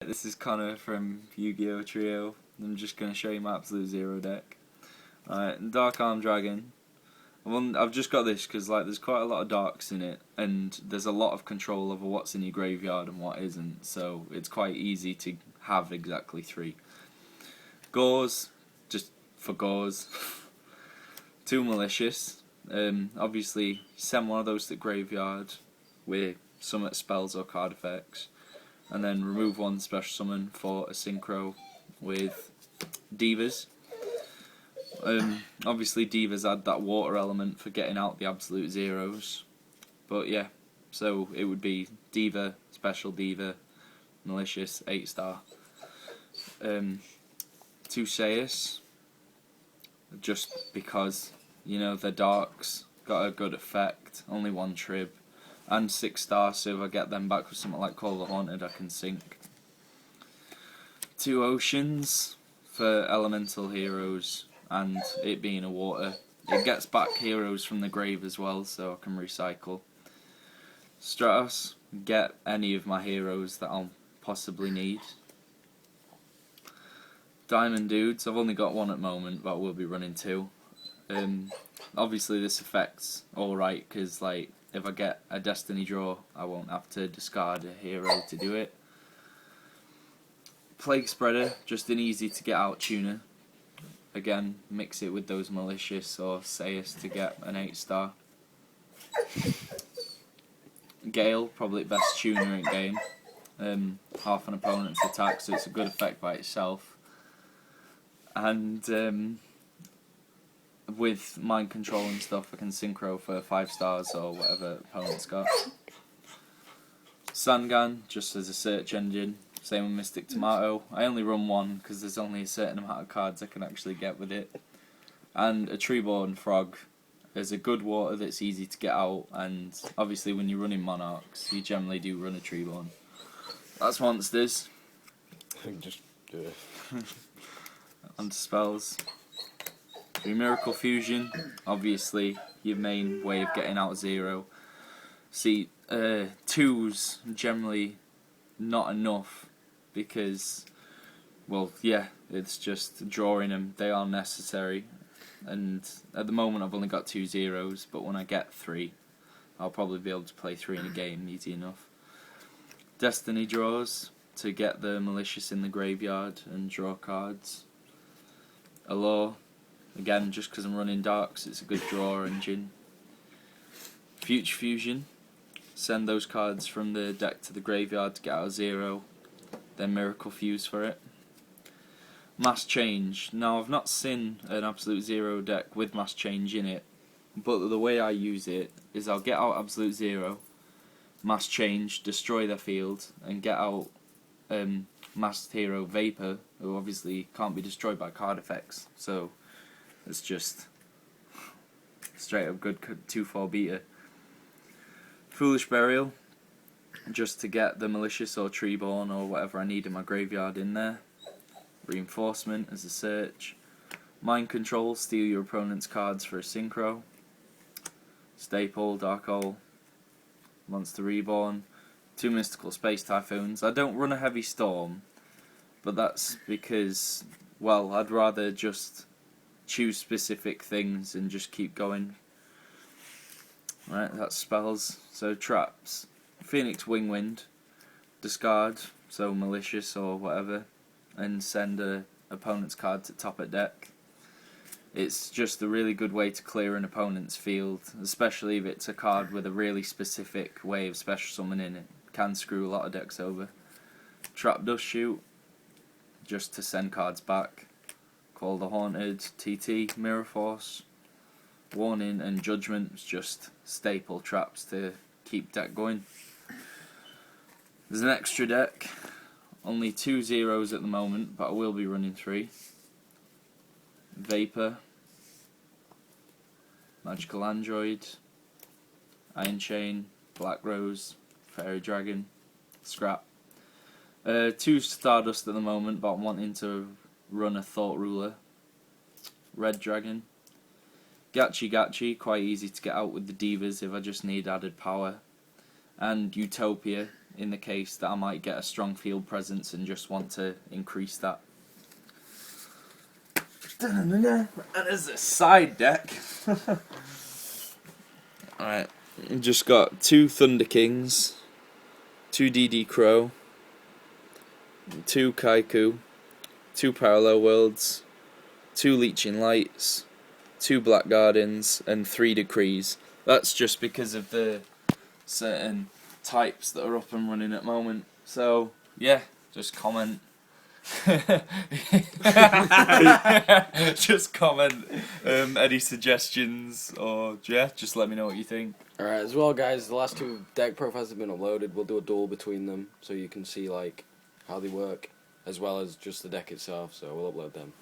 This is Connor from Yu-Gi-Oh! Trio. I'm just going to show you my Absolute Zero deck. Alright, Dark Arm Dragon. I've just got this because there's quite a lot of darks in it, and there's a lot of control over what's in your graveyard and what isn't, so it's quite easy to have exactly 3. Gauze, just for Gauze. 2 Malicious. Obviously, send one of those to the graveyard with summon spells or card effects, and then remove 1 special summon for a synchro with Divas. Obviously Divas add that water element for getting out the absolute zeros, but yeah, so it would be Diva, Special Diva, Malicious, 8-star. 2 Saius, just because, you know, the darks got a good effect, only 1 trib, and 6-star, so if I get them back with something like Call the Haunted I can sink. 2 Oceans for elemental heroes, and it being a water, it gets back heroes from the grave as well, so I can recycle. Stratos, get any of my heroes that I'll possibly need. Diamond Dudes, I've only got 1 at the moment, but I will be running 2. Obviously this affects alright, because if I get a Destiny draw, I won't have to discard a hero to do it. Plague Spreader, just an easy to get out tuner. Again, mix it with those Malicious or Saius to get an 8-star. Gale, probably the best tuner in game. Half an opponent's attack, so it's a good effect by itself. And with mind control and stuff, I can synchro for 5 stars or whatever opponent's got. Sangan, just as a search engine. Same with Mystic Tomato. I only run 1 because there's only a certain amount of cards I can actually get with it. And a Treeborn Frog is a good water that's easy to get out, and obviously when you're running Monarchs, you generally do run a Treeborn. That's monsters. Just do it. Onto spells. Do Miracle Fusion, obviously your main way of getting out 0. See, 2s generally not enough, because, well, yeah, it's just drawing them. They are necessary, and at the moment I've only got 2 zeros, but when I get 3, I'll probably be able to play 3 in a game easy enough. Destiny draws, to get the Malicious in the graveyard and draw cards. Allure, again, just because I'm running darks, it's a good draw engine. Future Fusion, send those cards from the deck to the graveyard to get out 0, then Miracle Fuse for it. Mass Change. Now, I've not seen an Absolute Zero deck with Mass Change in it, but the way I use it is I'll get out Absolute Zero, Mass Change, destroy their field, and get out Masked Hero Vapor, who obviously can't be destroyed by card effects, so it's just straight up good 2-4 beater. Foolish Burial, just to get the Malicious or Treeborn or whatever I need in my graveyard in there. Reinforcement as a search. Mind Control, steal your opponent's cards for a synchro. Staple, Dark Hole. Monster Reborn. 2 Mystical Space Typhoons. I don't run a Heavy Storm, but that's because, well, I'd rather just choose specific things and just keep going. Right, that's spells. So traps. Phoenix Wingwind. Discard, so Malicious or whatever, and send a opponent's card to top of deck. It's just a really good way to clear an opponent's field, especially if it's a card with a really specific way of special summoning. It can screw a lot of decks over. Trap Dust Shoot, just to send cards back. Call the Haunted, TT, Mirror Force. Warning and Judgment, just staple traps to keep deck going. There's an extra deck, only 2 zeros at the moment, but I will be running 3. Vapor, Magical Android, Iron Chain, Black Rose, Fairy Dragon, Scrap. 2 Stardust at the moment, but I'm wanting to run a Thought Ruler. Red Dragon. Gachi Gachi, quite easy to get out with the Divas if I just need added power. And Utopia, in the case that I might get a strong field presence and just want to increase that. And as a side deck, alright, just got 2 Thunder Kings, 2 DD Crow, 2 Kaiku, 2 Parallel Worlds, 2 Leeching Lights, 2 Black Gardens, and 3 Decrees. That's just because of the certain types that are up and running at the moment. So, yeah, just comment. Just comment any suggestions, or yeah, just let me know what you think. Alright, as well, guys, the last 2 deck profiles have been uploaded. We'll do a duel between them so you can see like how they work, as well as just the deck itself, so we'll upload them.